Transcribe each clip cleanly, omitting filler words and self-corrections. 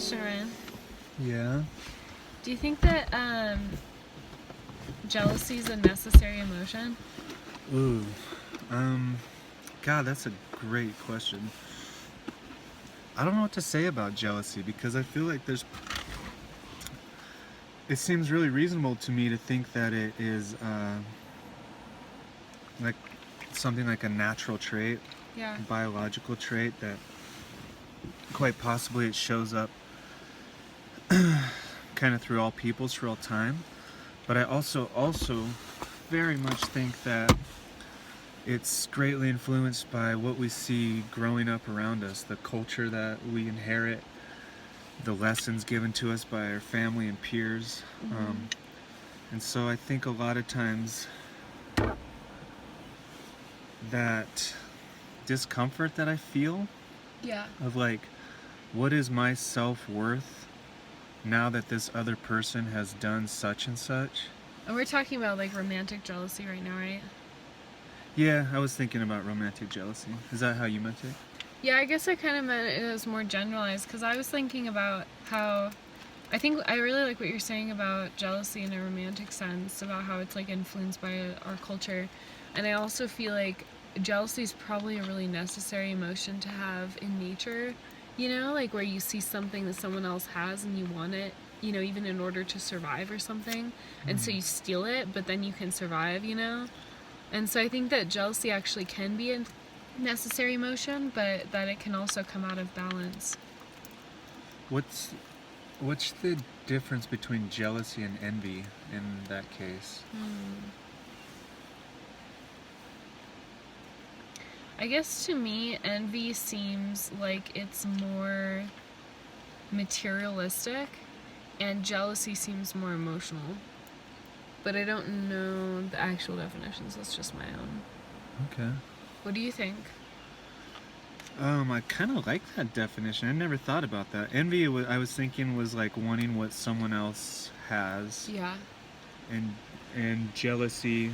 question, Ryan. Yeah. Do you think that jealousy is a necessary emotion? Ooh. God, that's a great question. I don't know what to say about jealousy because I feel like it seems really reasonable to me to think that it is like something like a natural trait, Yeah. a biological trait that quite possibly it shows up kind of through all peoples for all time. But I also very much think that it's greatly influenced by what we see growing up around us, the culture that we inherit, the lessons given to us by our family and peers. And so I think a lot of times that discomfort that I feel Yeah. of like, what is my self-worth now that this other person has done such and such? And we're talking about like romantic jealousy right now, right? Yeah, I was thinking about romantic jealousy. Is that how you meant it? Yeah, I guess I kind of meant it was more generalized because I was thinking about how I think I really like what you're saying about jealousy in a romantic sense, about how it's like influenced by our culture. And I also feel like jealousy is probably a really necessary emotion to have in nature, like where you see something that someone else has and you want it, even in order to survive or something. And so you steal it, but then you can survive. And so I think that jealousy actually can be a necessary emotion, but that it can also come out of balance. What's the difference between jealousy and envy in that case? I guess to me, envy seems like it's more materialistic, and jealousy seems more emotional. But I don't know the actual definitions, that's just my own. Okay. What do you think? I kind of like that definition. I never thought about that. Envy, I was thinking, was like wanting what someone else has. Yeah. And jealousy.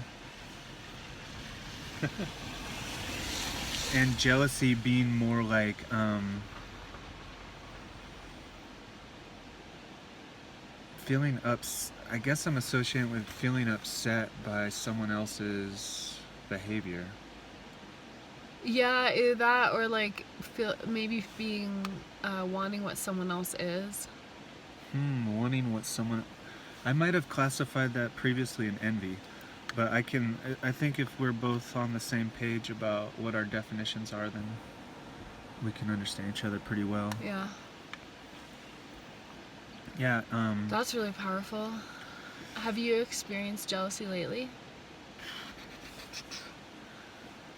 And jealousy being more like feeling I guess I'm associating with feeling upset by someone else's behavior. Yeah, either that or like maybe being wanting what someone else is. Wanting what someone. I might have classified that previously in envy, but I think if we're both on the same page about what our definitions are, then we can understand each other pretty well. Yeah. Yeah. That's really powerful. Have you experienced jealousy lately?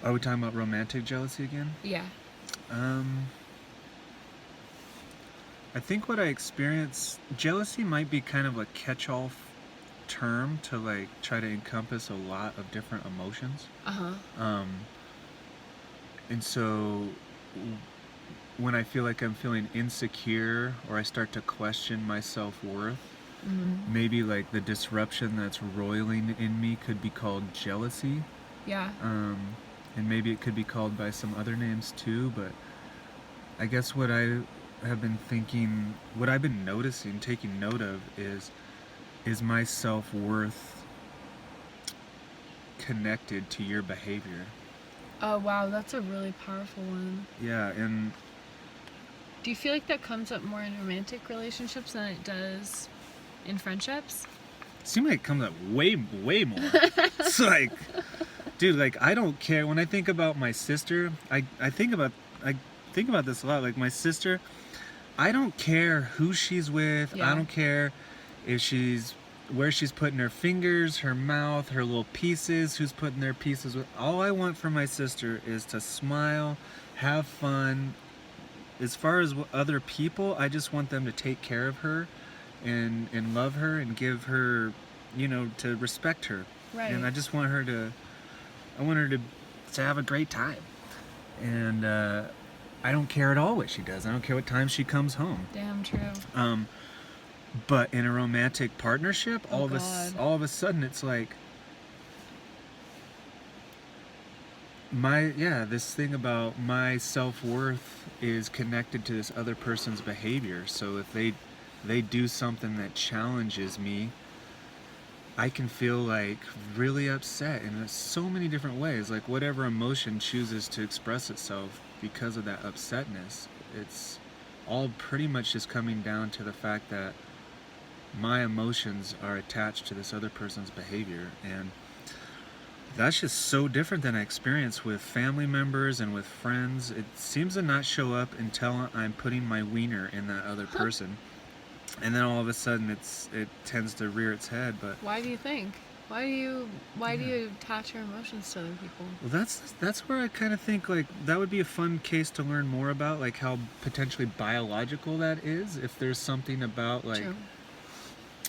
Are we talking about romantic jealousy again? Yeah. I think what I experience, jealousy might be kind of a catch-all term to like try to encompass a lot of different emotions. And so when I feel like I'm feeling insecure or I start to question my self-worth, maybe like the disruption that's roiling in me could be called jealousy. Yeah. And maybe it could be called by some other names too, but I guess what I have been thinking, what I've been noticing, taking note of is my self-worth connected to your behavior? Oh, wow, that's a really powerful one. Yeah, and do you feel like that comes up more in romantic relationships than it does in friendships? it seems like it comes up way more. It's like, dude, like I don't care. When I think about my sister, I think about this a lot. Like my sister, I don't care who she's with. Yeah. I don't care if where she's putting her fingers, her mouth, her little pieces, who's putting their pieces with. All I want from my sister is to smile, have fun. As far as other people, I just want them to take care of her and love her and give her, to respect her. Right. And I just want her to have a great time. And I don't care at all what she does. I don't care what time she comes home. Damn true. But in a romantic partnership, all of a sudden it's like this thing about my self-worth is connected to this other person's behavior. So if they do something that challenges me, I can feel like really upset in so many different ways. Like whatever emotion chooses to express itself because of that upsetness, it's all pretty much just coming down to the fact that my emotions are attached to this other person's behavior. And that's just so different than I experience with family members and with friends. It seems to not show up until I'm putting my wiener in that other person. And then all of a sudden it tends to rear its head. But Why do you think? Why do you attach your emotions to other people? well, that's where I kind of think like that would be a fun case to learn more about, like how potentially biological that is. If there's something about like, True.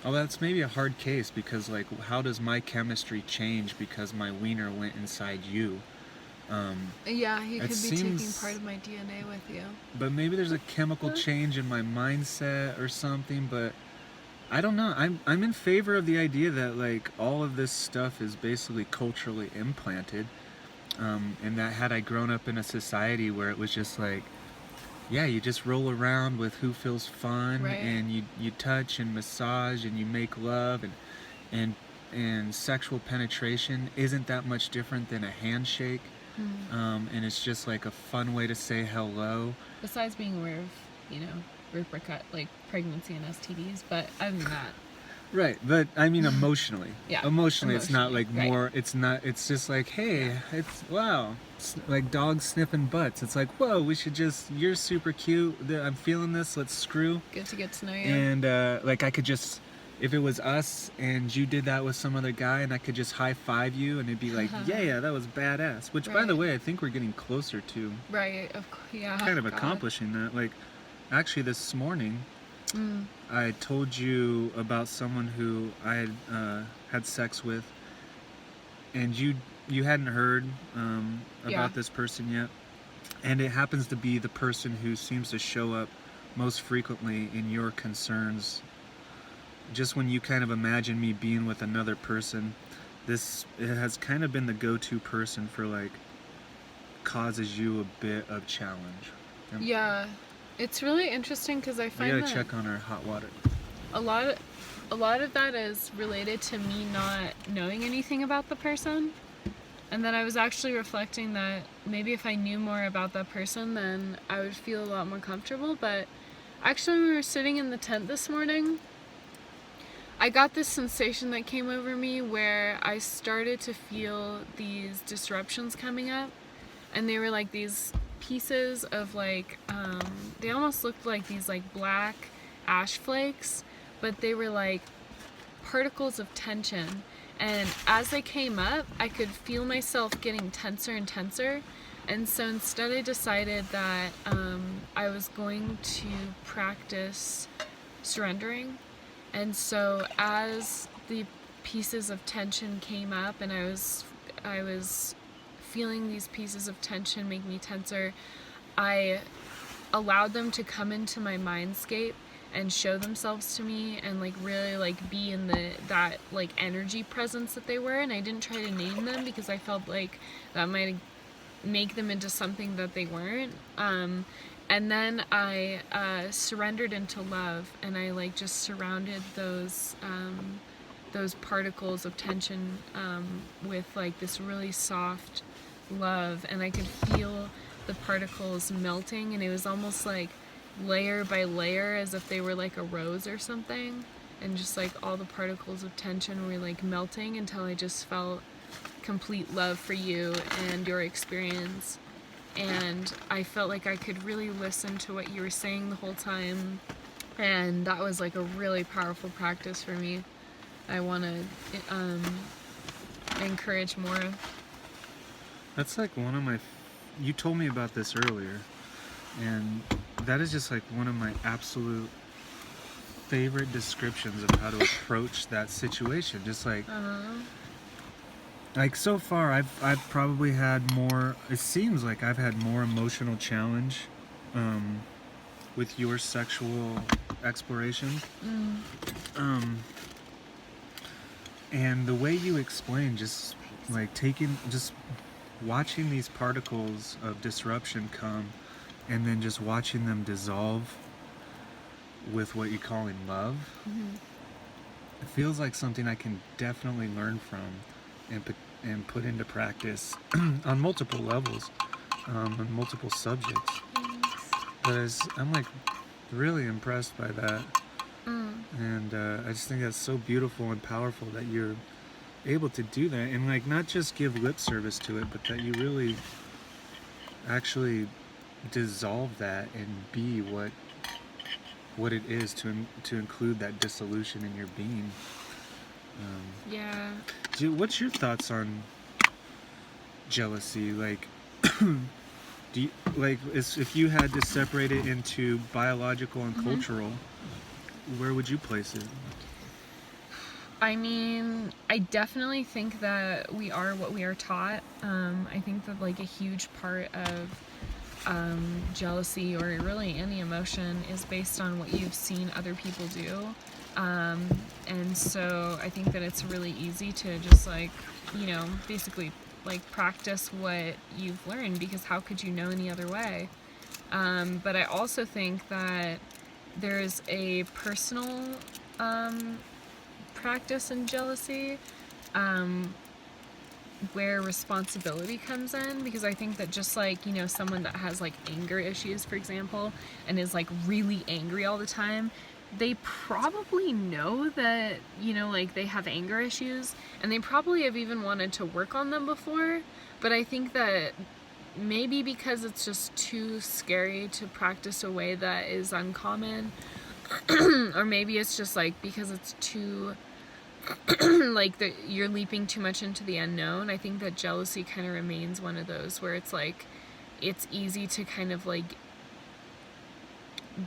oh, that's maybe a hard case because like how does my chemistry change because my wiener went inside you? Yeah, he It could be taking seems- part of my DNA with you. But maybe there's a chemical change in my mindset or something. But I don't know. I'm in favor of the idea that like all of this stuff is basically culturally implanted, and that had I grown up in a society where it was just like, yeah, you just roll around with who feels fun, Right. and you touch and massage and you make love, and sexual penetration isn't that much different than a handshake, and it's just like a fun way to say hello. Besides being aware of, like pregnancy and STDs, but other than that, Right, but I mean emotionally. Yeah, Emotionally, it's not like emotionally, right. more. It's not. It's just like, hey, it's wow. It's like dogs sniffing butts. It's like, whoa, we should just. You're super cute. I'm feeling this. Let's screw. good to get to know you. And like I could just, if it was us and you did that with some other guy, and I could just high five you, and it'd be like, yeah, that was badass. Which, by the Right. way, I think we're getting closer to Right, yeah. kind of God. accomplishing that. Like, actually, this morning. I told you about someone who I had had sex with, and you hadn't heard about Yeah. this person yet, and it happens to be the person who seems to show up most frequently in your concerns. Just when you kind of imagine me being with another person, it has kind of been the go-to person for like causes you a bit of challenge. Yeah, it's really interesting because I We find gotta that check on our hot water. a lot of that is related to me not knowing anything about the person. And then I was actually reflecting that maybe if I knew more about that person, then I would feel a lot more comfortable. But actually, when we were sitting in the tent this morning, I got this sensation that came over me where I started to feel these disruptions coming up. And they were like these pieces of like, they almost looked like these like black ash flakes, but they were like particles of tension. And as they came up, I could feel myself getting tenser and tenser. And so instead I decided that I was going to practice surrendering. And so as the pieces of tension came up and I was feeling these pieces of tension make me tenser, I allowed them to come into my mindscape and show themselves to me and like really like be in that like energy presence that they were. And I didn't try to name them because I felt like that might make them into something that they weren't. And then I surrendered into love, and I like just surrounded those particles of tension with like this really soft love, and I could feel the particles melting, and it was almost like layer by layer as if they were like a rose or something, and just like all the particles of tension were like melting until I just felt complete love for you and your experience. And I felt like I could really listen to what you were saying the whole time, and that was like a really powerful practice for me. I want to encourage more of. That's like one of my. You told me about this earlier, and that is just like one of my absolute favorite descriptions of how to approach that situation. Just like so far, I've probably had more. It seems like I've had more emotional challenge with your sexual exploration. And the way you explain, just like taking, just watching these particles of disruption come and then just watching them dissolve with what you're calling love, it feels like something I can definitely learn from and put into practice on multiple levels, on multiple subjects. But I'm like really impressed by that. And I just think that's so beautiful and powerful that you're able to do that and like not just give lip service to it, but that you really actually dissolve that and be what it is to include that dissolution in your being. Yeah. What's your thoughts on jealousy? Like, do you, like if you had to separate it into biological and cultural, where would you place it? I mean, I definitely think that we are what we are taught. I think that like a huge part of jealousy, or really any emotion, is based on what you've seen other people do. And so I think that it's really easy to just like, basically like practice what you've learned, because how could you know any other way? But I also think that there's a personal practice in jealousy where responsibility comes in, because I think that just like, someone that has like anger issues, for example, and is like really angry all the time, they probably know that, like they have anger issues, and they probably have even wanted to work on them before, but I think that maybe because it's just too scary to practice a way that is uncommon, or maybe it's just like because it's too like you're leaping too much into the unknown. I think that jealousy kind of remains one of those where it's like it's easy to kind of like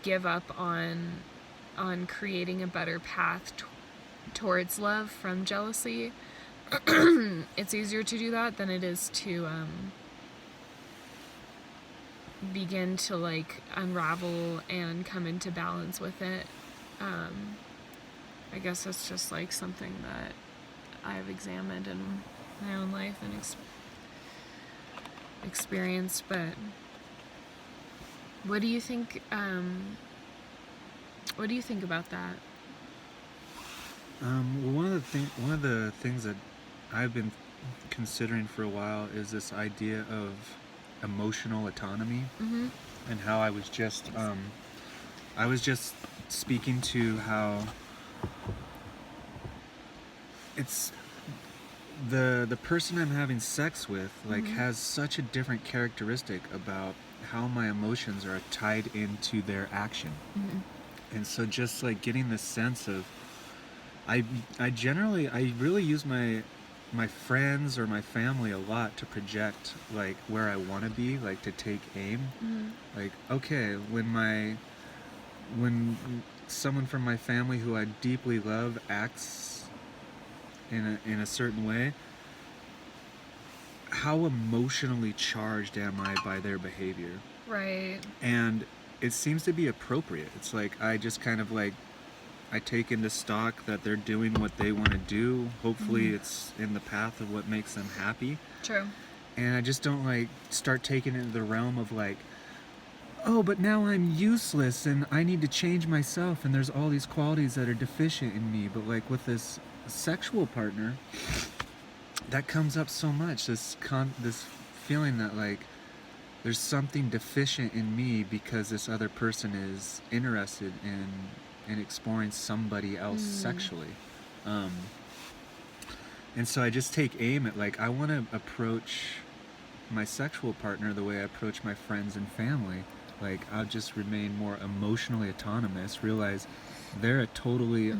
give up on creating a better path towards love from jealousy. It's easier to do that than it is to begin to like unravel and come into balance with it. I guess that's just like something that I've examined in my own life and experienced. But what do you think? What do you think about that? Well, one of the things that I've been considering for a while is this idea of emotional autonomy, and how I was just speaking to how it's the person I'm having sex with like has such a different characteristic about how my emotions are tied into their action. And so just like getting the sense of I really use my friends or my family a lot to project like where I want to be, like to take aim. Like, okay, when someone from my family who I deeply love acts in a certain way, how emotionally charged am I by their behavior? Right. And it seems to be appropriate. It's like I just kind of like I take into stock that they're doing what they want to do. Hopefully it's in the path of what makes them happy. True. And I just don't like start taking it into the realm of like, oh, but now I'm useless and I need to change myself and there's all these qualities that are deficient in me. But like with this sexual partner, that comes up so much. This feeling that like there's something deficient in me because this other person is interested in exploring somebody else sexually. And so I just take aim at like I want to approach my sexual partner the way I approach my friends and family. Like I'll just remain more emotionally autonomous, realize they're a totally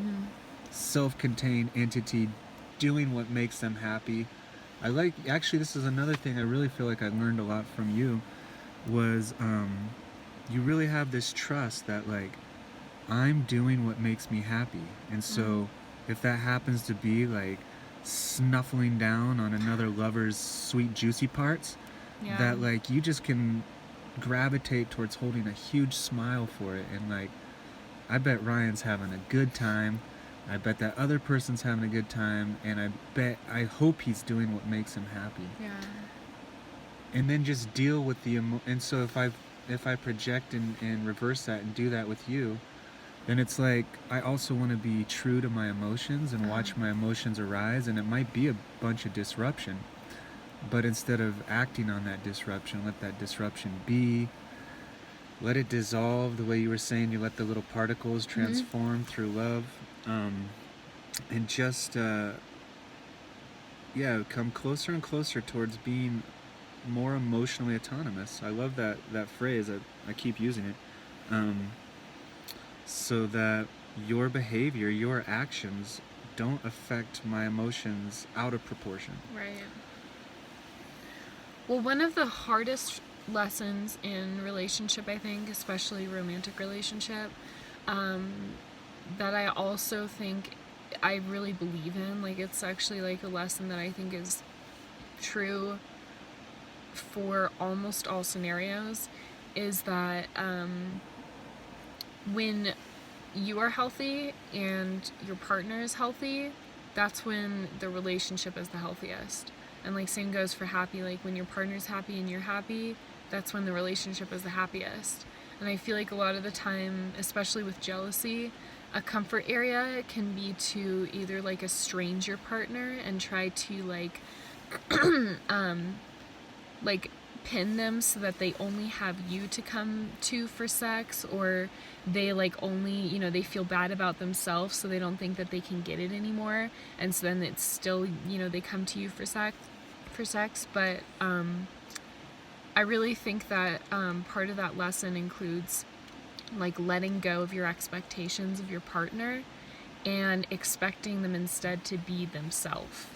self-contained entity doing what makes them happy. Actually this is another thing I really feel like I learned a lot from you was you really have this trust that like I'm doing what makes me happy. And so if that happens to be like snuffling down on another lover's sweet juicy parts, that like you just can gravitate towards holding a huge smile for it. And like I bet Ryan's having a good time, I bet that other person's having a good time, and I hope he's doing what makes him happy. and then just deal with the and so if I project and reverse that and do that with you, then it's like I also want to be true to my emotions and watch my emotions arise, and it might be a bunch of disruption, but instead of acting on that disruption, let that disruption be, let it dissolve the way you were saying, you let the little particles transform through love, and just come closer and closer towards being more emotionally autonomous. I love that phrase. I keep using it. So that your behavior, your actions don't affect my emotions out of proportion. Right. Well, one of the hardest lessons in relationship, I think, especially romantic relationship, that I also think I really believe in, like it's actually like a lesson that I think is true for almost all scenarios, is that when you are healthy and your partner is healthy, that's when the relationship is the healthiest. And like same goes for happy, like when your partner's happy and you're happy, that's when the relationship is the happiest. And I feel like a lot of the time, especially with jealousy, a comfort area can be to either like estrange your partner and try to like like pin them so that they only have you to come to for sex, or they like only, you know, they feel bad about themselves so they don't think that they can get it anymore, and so then it's still, you know, they come to you for sex. But I really think that part of that lesson includes like letting go of your expectations of your partner and expecting them instead to be themselves.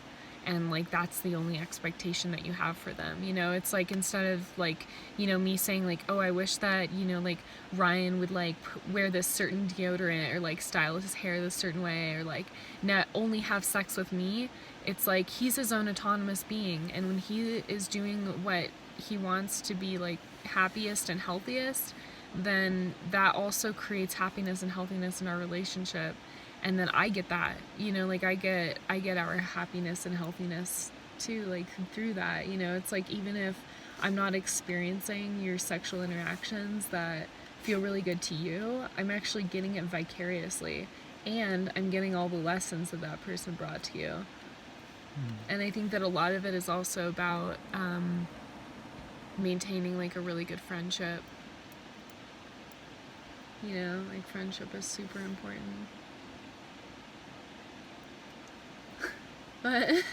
And like that's the only expectation that you have for them, you know. It's like instead of like, you know, me saying like, oh, I wish that, you know, like Ryan would like wear this certain deodorant or like style his hair this certain way, or like not only have sex with me. It's like he's his own autonomous being, and when he is doing what he wants to be like happiest and healthiest, then that also creates happiness and healthiness in our relationship. And then I get that, you know, like I get our happiness and healthiness too, like through that, you know. It's like even if I'm not experiencing your sexual interactions that feel really good to you, I'm actually getting it vicariously, and I'm getting all the lessons that that person brought to you. And I think that a lot of it is also about maintaining like a really good friendship. You know, like friendship is super important. But